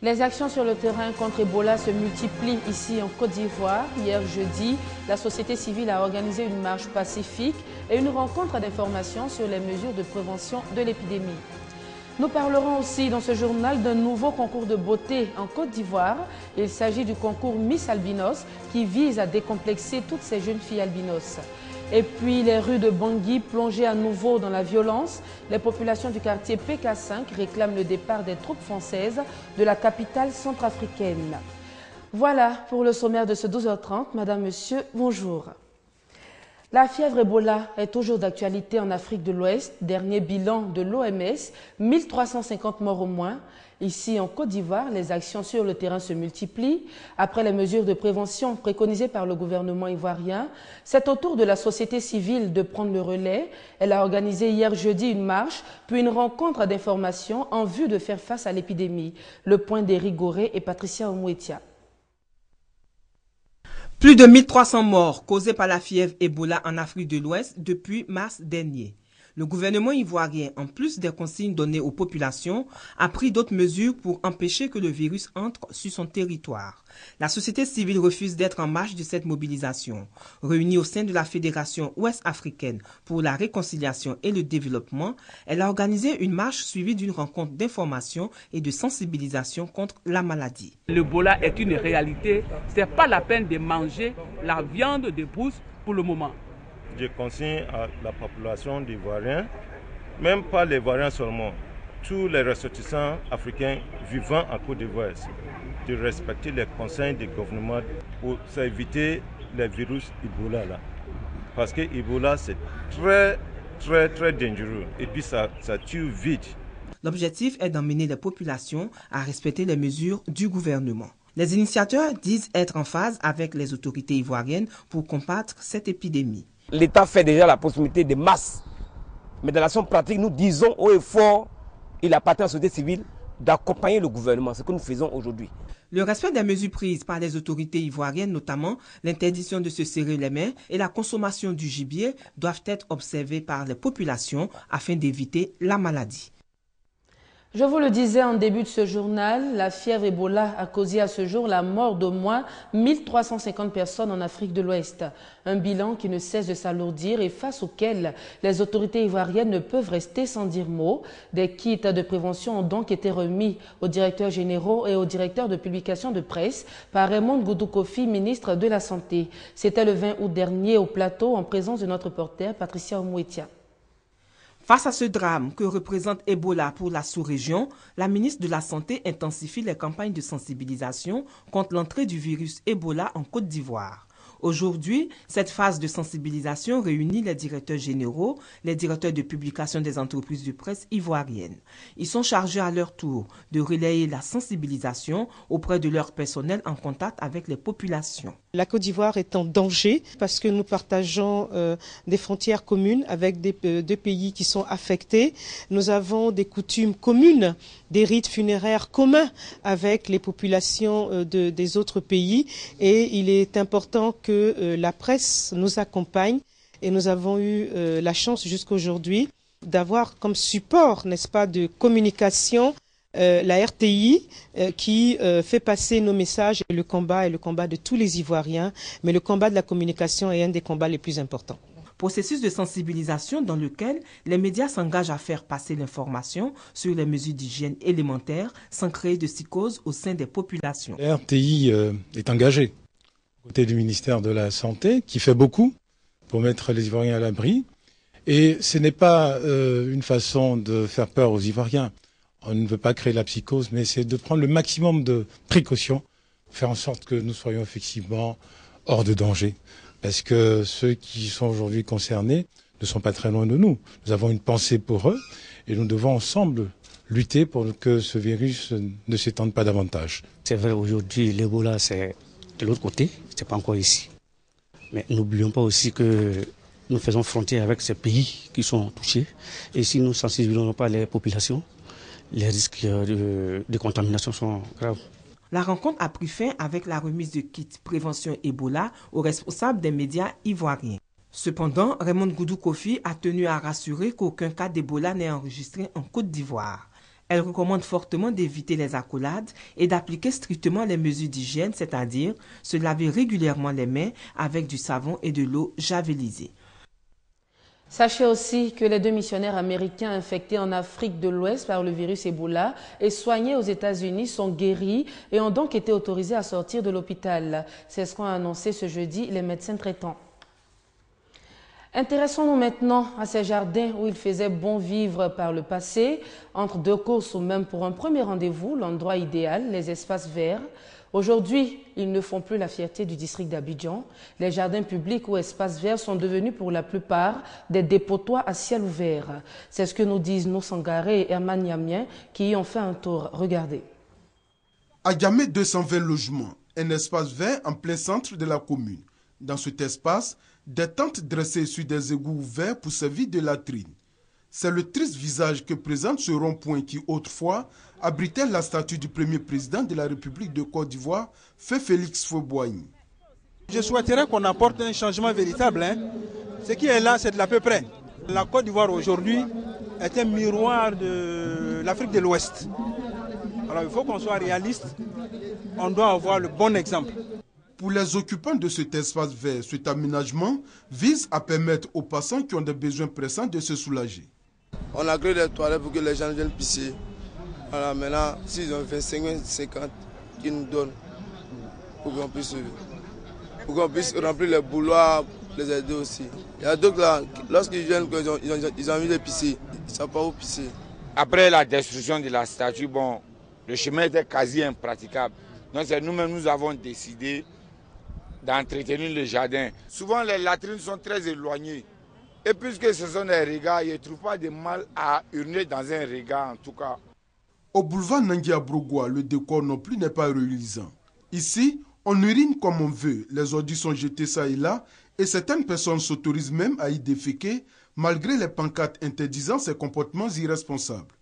Les actions sur le terrain contre Ebola se multiplient ici en Côte d'Ivoire. Hier jeudi, la société civile a organisé une marche pacifique et une rencontre d'information sur les mesures de prévention de l'épidémie. Nous parlerons aussi dans ce journal d'un nouveau concours de beauté en Côte d'Ivoire. Il s'agit du concours Miss Albinos qui vise à décomplexer toutes ces jeunes filles albinos. Et puis les rues de Bangui plongées à nouveau dans la violence. Les populations du quartier PK5 réclament le départ des troupes françaises de la capitale centrafricaine. Voilà pour le sommaire de ce 12h30. Madame, Monsieur, bonjour. La fièvre Ebola est toujours d'actualité en Afrique de l'Ouest. Dernier bilan de l'OMS, 1350 morts au moins. Ici en Côte d'Ivoire, les actions sur le terrain se multiplient. Après les mesures de prévention préconisées par le gouvernement ivoirien, c'est au tour de la société civile de prendre le relais. Elle a organisé hier jeudi une marche, puis une rencontre d'information en vue de faire face à l'épidémie. Le point d'Éric Goré et Patricia Omouetia. Plus de 1300 morts causés par la fièvre Ebola en Afrique de l'Ouest depuis mars dernier. Le gouvernement ivoirien, en plus des consignes données aux populations, a pris d'autres mesures pour empêcher que le virus entre sur son territoire. La société civile refuse d'être en marge de cette mobilisation. Réunie au sein de la Fédération ouest-africaine pour la réconciliation et le développement, elle a organisé une marche suivie d'une rencontre d'information et de sensibilisation contre la maladie. L'Ebola est une réalité. Ce n'est pas la peine de manger la viande de brousse pour le moment. Je consigne à la population d'Ivoiriens, même pas les Ivoiriens seulement, tous les ressortissants africains vivant en Côte d'Ivoire, de respecter les conseils du gouvernement pour éviter les virus Ebola là. Parce que Ebola c'est très dangereux et puis ça tue vite. L'objectif est d'emmener les populations à respecter les mesures du gouvernement. Les initiateurs disent être en phase avec les autorités ivoiriennes pour combattre cette épidémie. L'État fait déjà la possibilité de masse. Mais dans l'action pratique, nous disons haut et fort, il appartient à la société civile d'accompagner le gouvernement, ce que nous faisons aujourd'hui. Le respect des mesures prises par les autorités ivoiriennes, notamment l'interdiction de se serrer les mains et la consommation du gibier, doivent être observés par les populations afin d'éviter la maladie. Je vous le disais en début de ce journal, la fièvre Ebola a causé à ce jour la mort d'au moins 1350 personnes en Afrique de l'Ouest. Un bilan qui ne cesse de s'alourdir et face auquel les autorités ivoiriennes ne peuvent rester sans dire mot. Des kits de prévention ont donc été remis aux directeurs généraux et aux directeurs de publication de presse par Raymond Goudou Kofi, ministre de la Santé. C'était le 20 août dernier au plateau en présence de notre reporter Patricia Omouetia. Face à ce drame que représente Ebola pour la sous-région, la ministre de la Santé intensifie les campagnes de sensibilisation contre l'entrée du virus Ebola en Côte d'Ivoire. Aujourd'hui, cette phase de sensibilisation réunit les directeurs généraux, les directeurs de publication des entreprises de presse ivoiriennes. Ils sont chargés à leur tour de relayer la sensibilisation auprès de leur personnel en contact avec les populations. La Côte d'Ivoire est en danger parce que nous partageons des frontières communes avec deux pays qui sont affectés. Nous avons des coutumes communes, des rites funéraires communs avec les populations des autres pays et il est important que la presse nous accompagne et nous avons eu la chance jusqu'aujourd'hui d'avoir comme support, n'est-ce pas, de communication la RTI qui fait passer nos messages. Le combat est le combat de tous les Ivoiriens, mais le combat de la communication est un des combats les plus importants. Processus de sensibilisation dans lequel les médias s'engagent à faire passer l'information sur les mesures d'hygiène élémentaires sans créer de psychose au sein des populations. La RTI est engagée aux côtés du ministère de la Santé qui fait beaucoup pour mettre les Ivoiriens à l'abri. Et ce n'est pas une façon de faire peur aux Ivoiriens. On ne veut pas créer la psychose, mais c'est de prendre le maximum de précautions, faire en sorte que nous soyons effectivement hors de danger. Parce que ceux qui sont aujourd'hui concernés ne sont pas très loin de nous. Nous avons une pensée pour eux et nous devons ensemble lutter pour que ce virus ne s'étende pas davantage. C'est vrai, aujourd'hui, l'Ebola, c'est de l'autre côté, c'est pas encore ici. Mais n'oublions pas aussi que nous faisons frontière avec ces pays qui sont touchés. Et si nous ne sensibilisons pas les populations, les risques de contamination sont graves. La rencontre a pris fin avec la remise de kits prévention Ebola aux responsables des médias ivoiriens. Cependant, Raymond Goudou Kofi a tenu à rassurer qu'aucun cas d'Ebola n'est enregistré en Côte d'Ivoire. Elle recommande fortement d'éviter les accolades et d'appliquer strictement les mesures d'hygiène, c'est-à-dire se laver régulièrement les mains avec du savon et de l'eau javelisée. Sachez aussi que les 2 missionnaires américains infectés en Afrique de l'Ouest par le virus Ebola et soignés aux États-Unis sont guéris et ont donc été autorisés à sortir de l'hôpital. C'est ce qu'ont annoncé ce jeudi les médecins traitants. Intéressons-nous maintenant à ces jardins où il faisait bon vivre par le passé. Entre 2 courses ou même pour un premier rendez-vous, l'endroit idéal, les espaces verts. Aujourd'hui, ils ne font plus la fierté du district d'Abidjan. Les jardins publics ou espaces verts sont devenus pour la plupart des dépotoirs à ciel ouvert. C'est ce que nous disent nos Sangaré et Herman Yamien qui y ont fait un tour. Regardez. À Gamé, 220 logements, un espace vert en plein centre de la commune. Dans cet espace, des tentes dressées sur des égouts ouverts pour servir de latrine. C'est le triste visage que présente ce rond-point qui autrefois abritait la statue du premier président de la République de Côte d'Ivoire, Feu Félix Houphouët-Boigny. Je souhaiterais qu'on apporte un changement véritable. Ce qui est là, c'est de l'à peu près. La Côte d'Ivoire aujourd'hui est un miroir de l'Afrique de l'Ouest. Alors il faut qu'on soit réaliste, on doit avoir le bon exemple. Pour les occupants de cet espace vert, cet aménagement vise à permettre aux passants qui ont des besoins pressants de se soulager. On a créé des toilettes pour que les gens viennent pisser. Voilà, maintenant, s'ils ont 25, 50, qu'ils nous donnent pour qu'on puisse remplir les bouloirs, les aider aussi. Il y a d'autres là, lorsqu'ils viennent, ils ont envie de pisser, ils ne savent pas où pisser. Après la destruction de la statue, bon, le chemin était quasi impraticable. Donc c'est nous-mêmes, nous avons décidé d'entretenir le jardin. Souvent les latrines sont très éloignées. Et puisque ce sont des regards, je ne trouve pas de mal à uriner dans un regard en tout cas. Au boulevard Nangui-Abrogwa, le décor non plus n'est pas reluisant. Ici, on urine comme on veut, les ordures sont jetées ça et là, et certaines personnes s'autorisent même à y déféquer, malgré les pancartes interdisant ces comportements irresponsables.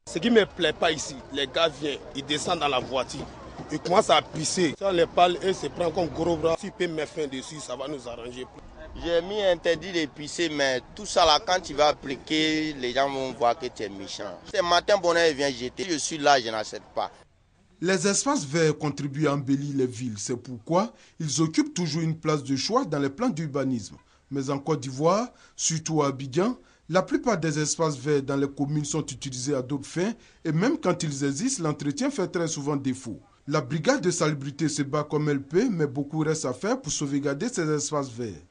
Ce qui ne me plaît pas ici, les gars viennent, ils descendent dans la voiture, ils commencent à pisser. Ça les parle et se prend comme gros bras. Si tu peux me faire dessus, ça va nous arranger. J'ai mis interdit de pisser, mais tout ça là, quand tu vas appliquer, les gens vont voir que tu es méchant. Ce matin, bonheur vient jeter. Je suis là, je n'accepte pas. Les espaces verts contribuent à embellir les villes. C'est pourquoi ils occupent toujours une place de choix dans les plans d'urbanisme. Mais en Côte d'Ivoire, surtout à Abidjan, la plupart des espaces verts dans les communes sont utilisés à d'autres fins et même quand ils existent, l'entretien fait très souvent défaut. La brigade de salubrité se bat comme elle peut, mais beaucoup reste à faire pour sauvegarder ces espaces verts.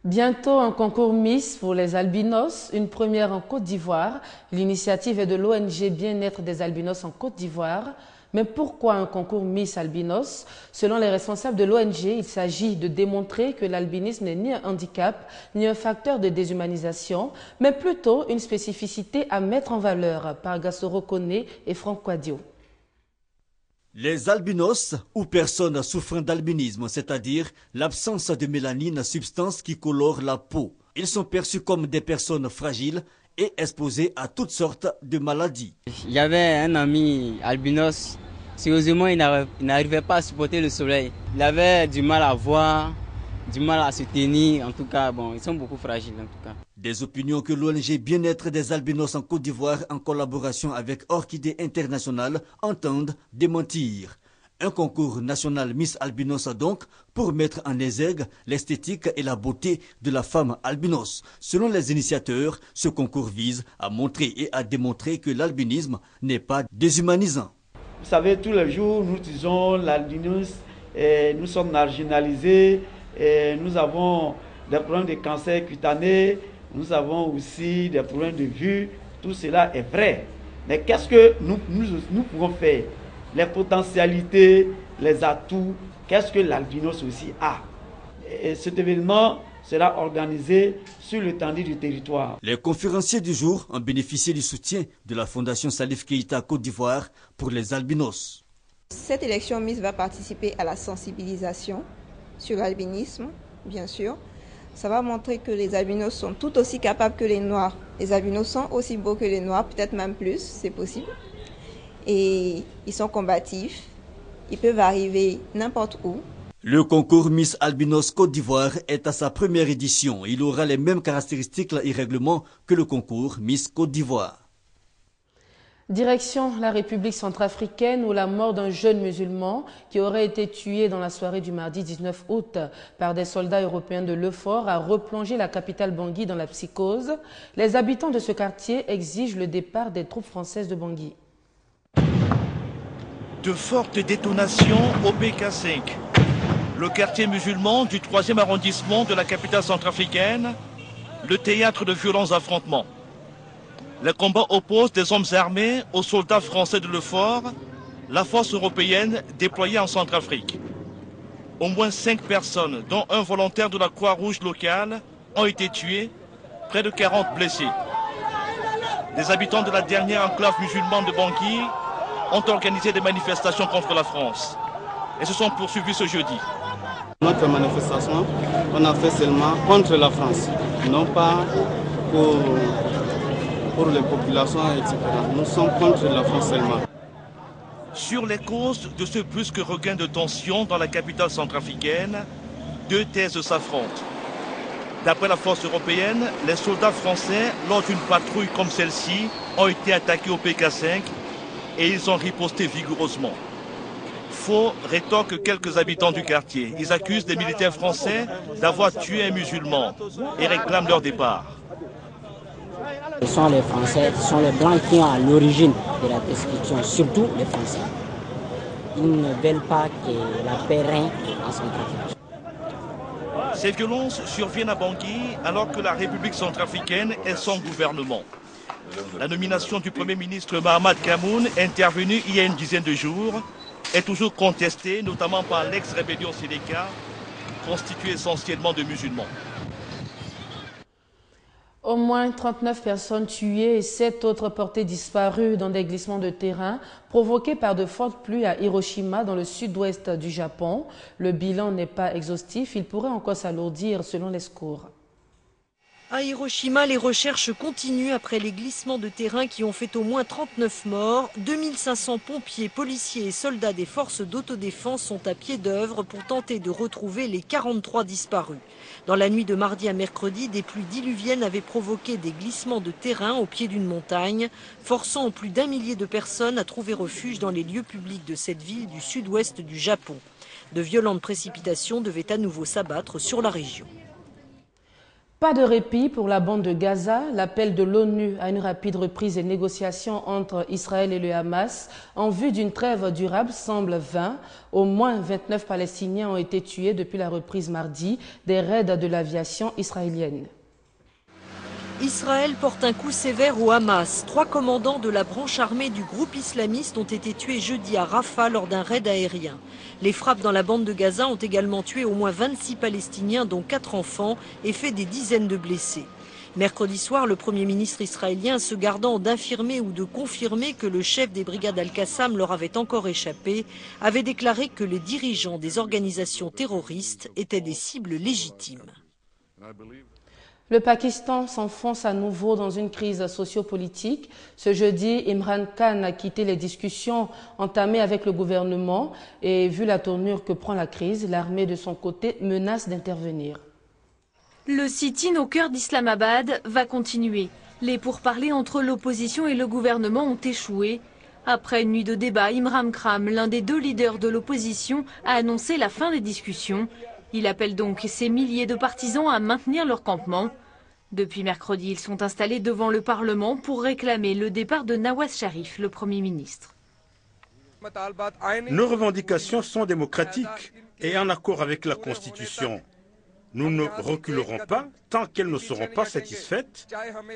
Bientôt un concours Miss pour les albinos, une première en Côte d'Ivoire. L'initiative est de l'ONG Bien-être des albinos en Côte d'Ivoire. Mais pourquoi un concours Miss Albinos? Selon les responsables de l'ONG, il s'agit de démontrer que l'albinisme n'est ni un handicap, ni un facteur de déshumanisation, mais plutôt une spécificité à mettre en valeur par Gassoro Koné et Franck Quadio. Les albinos ou personnes souffrant d'albinisme, c'est-à-dire l'absence de mélanine, substance qui colore la peau. Ils sont perçus comme des personnes fragiles et exposés à toutes sortes de maladies. J'avais un ami albinos, sérieusement il n'arrivait pas à supporter le soleil. Il avait du mal à voir, du mal à se tenir, en tout cas, bon, ils sont beaucoup fragiles en tout cas. Des opinions que l'ONG Bien-être des albinos en Côte d'Ivoire, en collaboration avec Orchidée International, entendent démentir. Un concours national Miss Albinos donc, pour mettre en exergue l'esthétique et la beauté de la femme albinos. Selon les initiateurs, ce concours vise à montrer et à démontrer que l'albinisme n'est pas déshumanisant. Vous savez, tous les jours, nous disons l'albinos, nous sommes marginalisés, nous avons des problèmes de cancer cutané, nous avons aussi des problèmes de vue, tout cela est vrai. Mais qu'est-ce que nous pouvons faire? Les potentialités, les atouts, qu'est-ce que l'albinos aussi a? Et cet événement sera organisé sur l'étendue du territoire. Les conférenciers du jour ont bénéficié du soutien de la Fondation Salif Keïta Côte d'Ivoire pour les albinos. Cette élection Miss va participer à la sensibilisation sur l'albinisme, bien sûr. Ça va montrer que les albinos sont tout aussi capables que les noirs. Les albinos sont aussi beaux que les noirs, peut-être même plus, c'est possible. Et ils sont combatifs, ils peuvent arriver n'importe où. Le concours Miss Albinos Côte d'Ivoire est à sa première édition. Il aura les mêmes caractéristiques et règlements que le concours Miss Côte d'Ivoire. Direction la République centrafricaine où la mort d'un jeune musulman qui aurait été tué dans la soirée du mardi 19 août par des soldats européens de l'EUFOR a replongé la capitale Bangui dans la psychose. Les habitants de ce quartier exigent le départ des troupes françaises de Bangui. De fortes détonations au PK5, le quartier musulman du 3e arrondissement de la capitale centrafricaine, le théâtre de violents affrontements. Les combats opposent des hommes armés aux soldats français de l'EUFOR, la force européenne déployée en Centrafrique. Au moins 5 personnes, dont un volontaire de la Croix-Rouge locale, ont été tuées, près de 40 blessés. Les habitants de la dernière enclave musulmane de Bangui ont organisé des manifestations contre la France et se sont poursuivis ce jeudi. Notre manifestation, on a fait seulement contre la France, non pas pour les populations, etc. Nous sommes contre la France seulement. Sur les causes de ce brusque regain de tension dans la capitale centrafricaine, 2 thèses s'affrontent. D'après la force européenne, les soldats français, lors d'une patrouille comme celle-ci, ont été attaqués au PK5 et ils ont riposté vigoureusement. Faux, rétorquent quelques habitants du quartier. Ils accusent des militaires français d'avoir tué un musulman et réclament leur départ. Ce sont les Français, ce sont les Blancs qui ont à l'origine de la destruction, surtout les Français. Ils ne veulent pas que la paix règne en Centrafrique. Ces violences surviennent à Bangui alors que la République centrafricaine est sans gouvernement. La nomination du Premier ministre Mahamat Kamoun, intervenue il y a une dizaine de jours, est toujours contestée, notamment par l'ex-rébellion Séléka, constituée essentiellement de musulmans. Au moins 39 personnes tuées et 7 autres portées disparues dans des glissements de terrain provoqués par de fortes pluies à Hiroshima dans le sud-ouest du Japon. Le bilan n'est pas exhaustif, il pourrait encore s'alourdir selon les secours. À Hiroshima, les recherches continuent après les glissements de terrain qui ont fait au moins 39 morts. 2500 pompiers, policiers et soldats des forces d'autodéfense sont à pied d'œuvre pour tenter de retrouver les 43 disparus. Dans la nuit de mardi à mercredi, des pluies diluviennes avaient provoqué des glissements de terrain au pied d'une montagne, forçant plus d'1 millier de personnes à trouver refuge dans les lieux publics de cette ville du sud-ouest du Japon. De violentes précipitations devaient à nouveau s'abattre sur la région. Pas de répit pour la bande de Gaza. L'appel de l'ONU à une rapide reprise des négociations entre Israël et le Hamas en vue d'une trêve durable semble vain. Au moins 29 Palestiniens ont été tués depuis la reprise mardi des raids de l'aviation israélienne. Israël porte un coup sévère au Hamas. 3 commandants de la branche armée du groupe islamiste ont été tués jeudi à Rafah lors d'un raid aérien. Les frappes dans la bande de Gaza ont également tué au moins 26 Palestiniens, dont 4 enfants, et fait des dizaines de blessés. Mercredi soir, le Premier ministre israélien, se gardant d'affirmer ou de confirmer que le chef des brigades Al-Qassam leur avait encore échappé, avait déclaré que les dirigeants des organisations terroristes étaient des cibles légitimes. Le Pakistan s'enfonce à nouveau dans une crise sociopolitique. Ce jeudi, Imran Khan a quitté les discussions entamées avec le gouvernement et vu la tournure que prend la crise, l'armée de son côté menace d'intervenir. Le sit-in au cœur d'Islamabad va continuer. Les pourparlers entre l'opposition et le gouvernement ont échoué. Après une nuit de débat, Imran Khan, l'un des 2 leaders de l'opposition, a annoncé la fin des discussions. Il appelle donc ses milliers de partisans à maintenir leur campement. Depuis mercredi, ils sont installés devant le Parlement pour réclamer le départ de Nawaz Sharif, le Premier ministre. Nos revendications sont démocratiques et en accord avec la Constitution. Nous ne reculerons pas tant qu'elles ne seront pas satisfaites,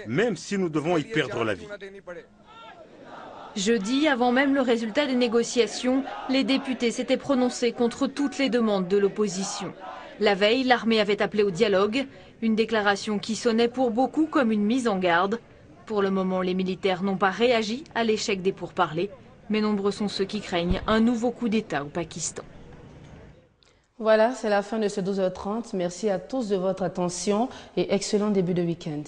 même si nous devons y perdre la vie. Jeudi, avant même le résultat des négociations, les députés s'étaient prononcés contre toutes les demandes de l'opposition. La veille, l'armée avait appelé au dialogue, une déclaration qui sonnait pour beaucoup comme une mise en garde. Pour le moment, les militaires n'ont pas réagi à l'échec des pourparlers, mais nombreux sont ceux qui craignent un nouveau coup d'État au Pakistan. Voilà, c'est la fin de ce 12h30. Merci à tous de votre attention et excellent début de week-end.